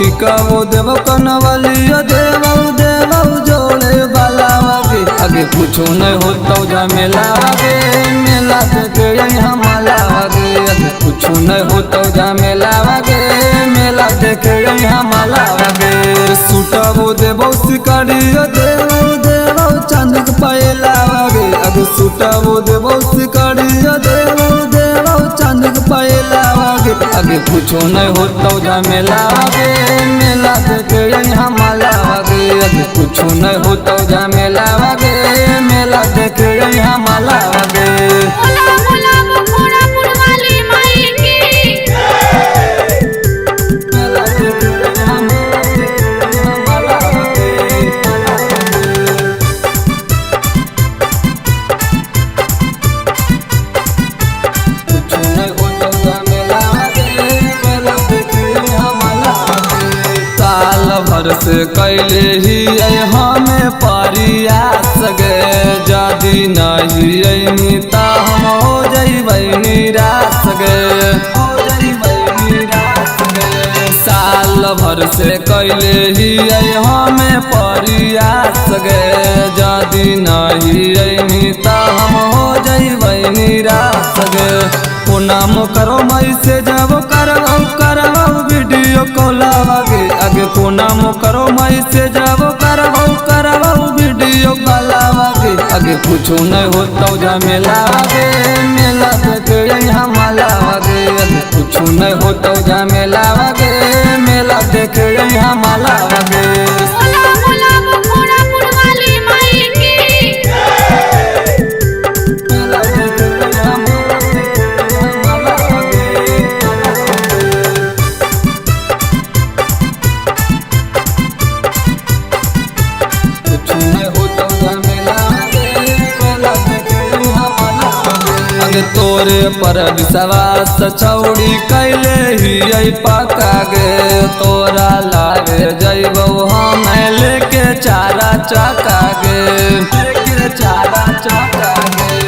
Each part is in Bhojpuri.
टिका वो देव कनवलिया देव देव जोड़े वाला आगे आगे कुछो नहीं होता झमेला आगे मेला देखे यहाँ माला आगे आगे कुछो नहीं होता झमेला आगे मेला देखे यहाँ माला आगे सूटा वो देव शिकारिया देव देव चांद के पायला आगे आगे सूटा वो देव शिकारिया देव देव चांद के पायला आगे आगे कुछो नहीं होता झमेला आगे मेला देखे यहाँ माला आगे आगे कुछो नहीं होता झमेला आगे मेला देखे यहाँ माला आगे भर से कैले ही हमें परियास गे जदि नहीं मिता हम हो जइबै निराश गे साल भर से कैले ही हमें परियास गे जदि नहीं मिता हम हो जइबै निराश गे ओ नाम करो मई से जब करबो वीडियो कॉल आगे आगे को नाम करो मई से जब करबो वीडियो कॉल आगे आगे कुछो नहीं होता झमेला आगे मेला देखे यहाँ माला आगे आगे कुछो नहीं होता झमेला आगे मेला देखे यहाँ माला आगे तोरे पर विश्वास छौड़ी कैले ही पका गे तोरा लागे जइबो हम लेके चारा चका गे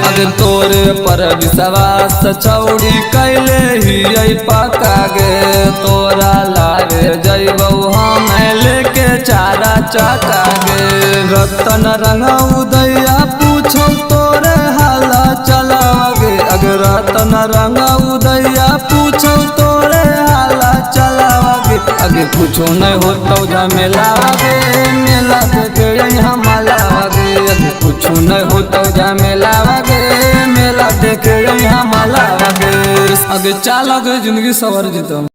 अगे तोरे पर विश्वास छौड़ी कैले ही पका गे तोरा लागे जइबो हम लेके चारा चका गे रतन रंगा उदैया पूछो तोरे हाला चलागे अगर रतन रंगा उदैया पूछो तोरे हाला चलागे आगे कुछो नहीं होता झमेला आगे मेला देखे यहाँ माला आगे आगे कुछो नहीं होता झमेला आगे मेला देखे यहाँ माला आगे आगे चाल आगे जिंदगी सवर जीता।